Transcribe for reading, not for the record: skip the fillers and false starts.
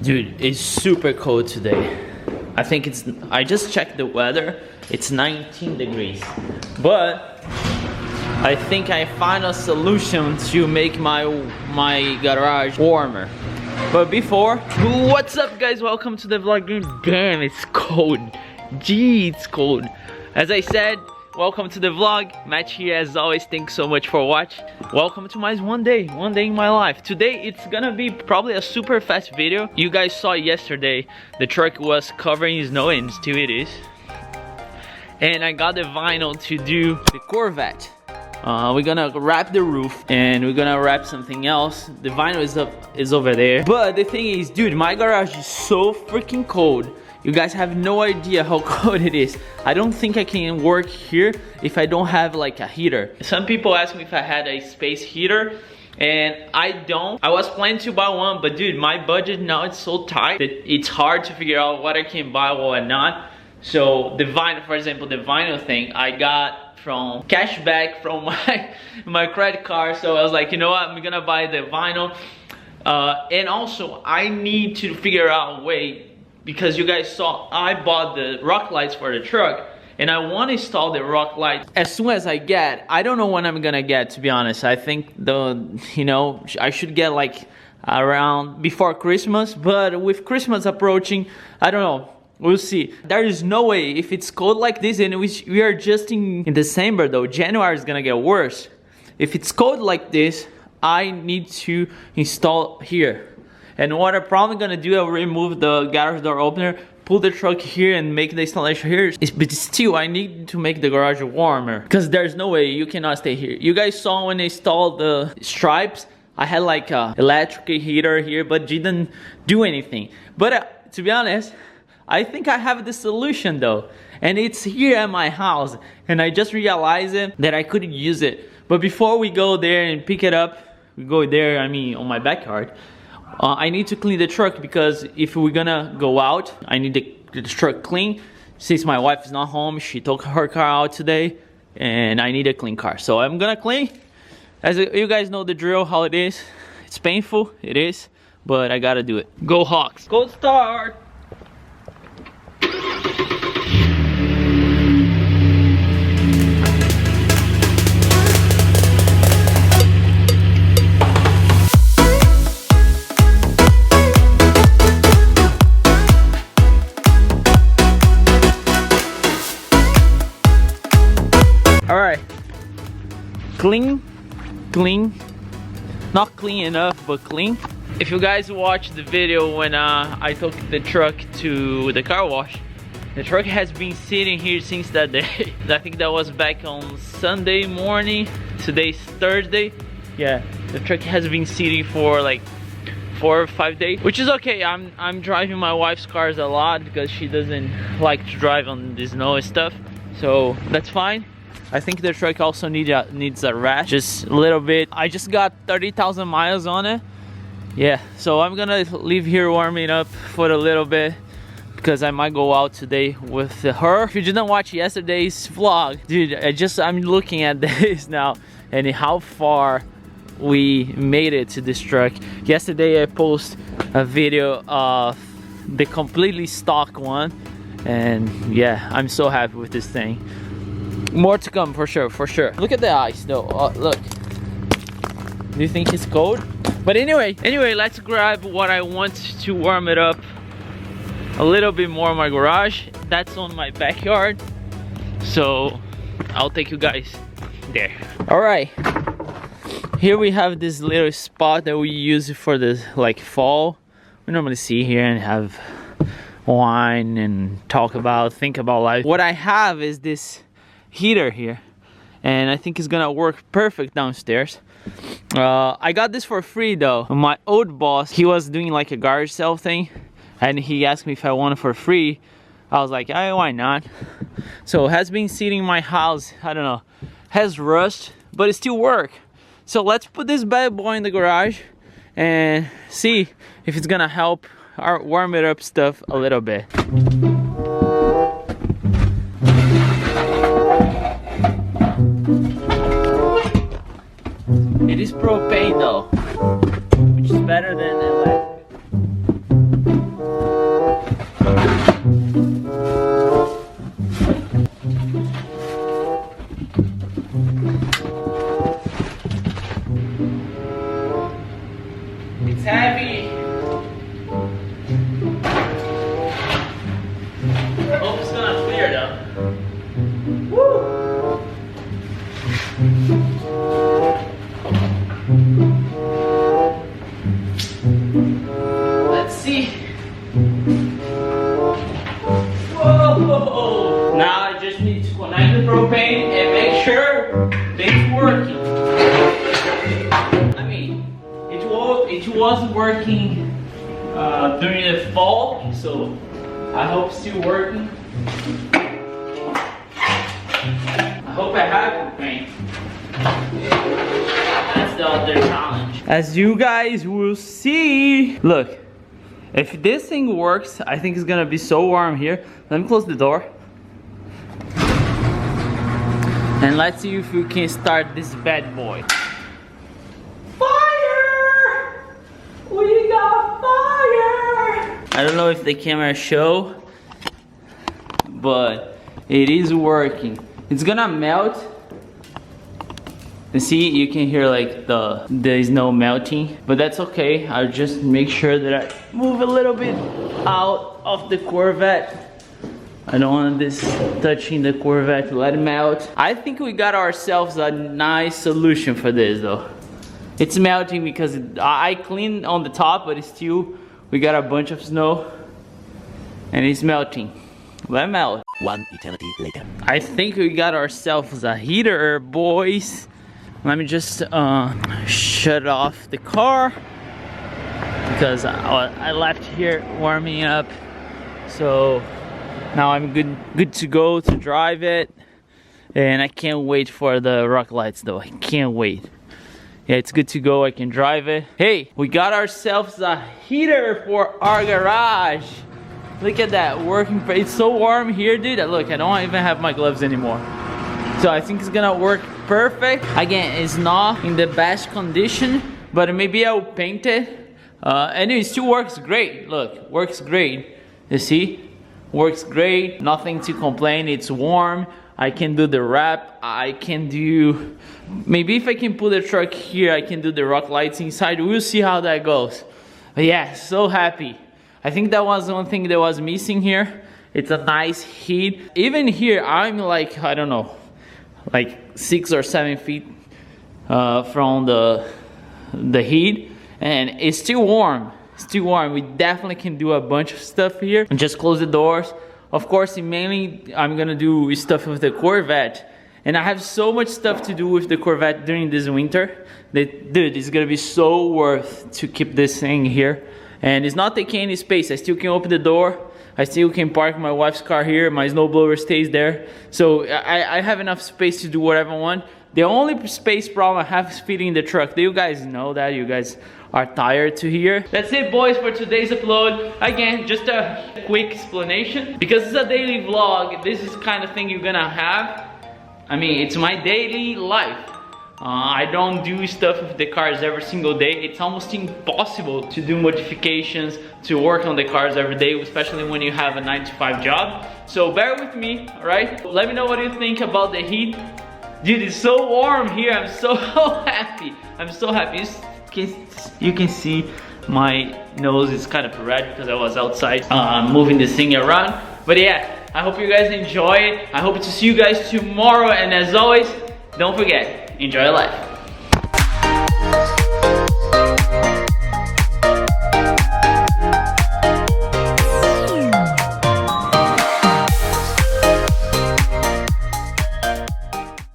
Dude, it's super cold today. I think I just checked the weather, it's 19 degrees. But I think I found a solution to make my garage warmer. But before, what's up guys? Welcome to the vlog. Damn, it's cold. Gee, it's cold. As I said, welcome to the vlog. Matt here as always. Thanks so much for watching. Welcome to my one day in my life. Today it's gonna be probably a super fast video. You guys saw yesterday the truck was covering snow, and still it is. And I got the vinyl to do the Corvette. We're gonna wrap the roof and we're gonna wrap something else. The vinyl is over there. But the thing is, dude, my garage is so freaking cold. You guys have no idea how cold it is. I don't think I can work here if I don't have like a heater. Some people ask me if I had a space heater, and I don't. I was planning to buy one, but dude, my budget now is so tight that it's hard to figure out what I can buy, what not. So the vinyl, for example, the vinyl thing I got from cashback from my credit card. So I was like, you know what, I'm gonna buy the vinyl. And also I need to figure out a way, because you guys saw I bought the rock lights for the truck and I want to install the rock lights as soon as I get. I don't know when I'm gonna get, to be honest. I think I should get like around before Christmas, but with Christmas approaching, I don't know. We'll see. There is no way, if it's cold like this, and we are just in December though, January is gonna get worse. If it's cold like this, I need to install here. And what I'm probably gonna do, I'll remove the garage door opener, pull the truck here and make the installation here. But still, I need to make the garage warmer, because there's no way you cannot stay here. You guys saw when I installed the stripes, I had like a electric heater here, but didn't do anything. But to be honest, I think I have the solution though. And it's here at my house. And I just realized that I couldn't use it. But before we go there and pick it up, we go there, I mean on my backyard. I need to clean the truck, because if we're gonna go out, I need the truck clean. Since my wife is not home, she took her car out today, and I need a clean car. So I'm gonna clean. As you guys know the drill, how it is. It's painful, it is, but I gotta do it. Go Hawks, go start! Alright, clean, not clean enough, but clean. If you guys watched the video when I took the truck to the car wash, the truck has been sitting here since that day. I think that was back on Sunday morning. Today's Thursday. Yeah, the truck has been sitting for like 4 or 5 days, which is okay. I'm driving my wife's cars a lot because she doesn't like to drive on the snow and stuff, so that's fine. I think the truck also needs a rest, just a little bit. I just got 30,000 miles on it. Yeah, so I'm gonna leave here warming up for a little bit, because I might go out today with her. If you didn't watch yesterday's vlog, dude, I'm looking at this now and how far we made it to this truck. Yesterday I posted a video of the completely stock one, and yeah, I'm so happy with this thing. More to come for sure, for sure. Look at the ice though. Look. Do you think it's cold? But anyway, let's grab what I want to warm it up a little bit more in my garage. That's on my backyard. So I'll take you guys there. Alright. Here we have this little spot that we use for the like fall. We normally see here and have wine and think about life. What I have is this heater here, and I think it's gonna work perfect downstairs. I got this for free though. My old boss, he was doing like a garage sale thing, and he asked me if I want it for free. I was like, hey, why not? So it has been sitting in my house, I don't know, has rust, but it still work. So let's put this bad boy in the garage and see if it's gonna help warm it up stuff a little bit. It is propane though, which is better than electric. It's heavy. I hope it's gonna clear though. Woo! Let's see. Whoa! Now I just need to connect the propane and make sure it's working. I mean, it was working during the fall, so I hope it's still working. I hope I have propane. That's the other challenge. As you guys will see, look, if this thing works, I think it's gonna be so warm here. Let me close the door. And let's see if we can start this bad boy. Fire! We got fire! I don't know if the camera show, but it is working. It's gonna melt. You see, you can hear like there is no melting, but that's okay. I'll just make sure that I move a little bit out of the Corvette. I don't want this touching the Corvette, let it melt. I think we got ourselves a nice solution for this though. It's melting because I cleaned on the top, but it's still, we got a bunch of snow and it's melting. Let it melt. One eternity later. I think we got ourselves a heater, boys. Let me just shut off the car because I left here warming up. So now I'm good to go to drive it, and I can't wait for the rock lights though. I can't wait. Yeah, it's good to go. I can drive it. Hey, we got ourselves a heater for our garage. Look at that, working. It's so warm here, dude. Look, I don't even have my gloves anymore. So I think it's gonna work perfect. Again, it's not in the best condition, but maybe I'll paint it. And it still works great. Look, works great. You see? Works great, nothing to complain. It's warm. I can do the wrap. I can do, maybe if I can put the truck here, I can do the rock lights inside. We'll see how that goes. But yeah, so happy. I think that was one thing that was missing here. It's a nice heat. Even here, I'm like, I don't know, like 6 or 7 feet from the heat, and it's still warm. Still warm. We definitely can do a bunch of stuff here. And just close the doors. Of course, mainly I'm gonna do stuff with the Corvette, and I have so much stuff to do with the Corvette during this winter that, dude, it's gonna be so worth to keep this thing here. And it's not taking any space. I still can open the door. I still can park my wife's car here. My snowblower stays there. So I have enough space to do whatever I want. The only space problem I have is fitting the truck. Do you guys know that? You guys are tired to hear. That's it, boys, for today's upload. Again, just a quick explanation. Because it's a daily vlog, this is the kind of thing you're gonna have. I mean, it's my daily life. I don't do stuff with the cars every single day. It's almost impossible to do modifications, to work on the cars every day, especially when you have a 9-to-5 job. So bear with me, alright? Let me know what you think about the heat. Dude, it's so warm here. I'm so happy. I'm so happy. You can see my nose is kind of red because I was outside moving this thing around. But yeah, I hope you guys enjoy it. I hope to see you guys tomorrow. And as always, don't forget, enjoy your life.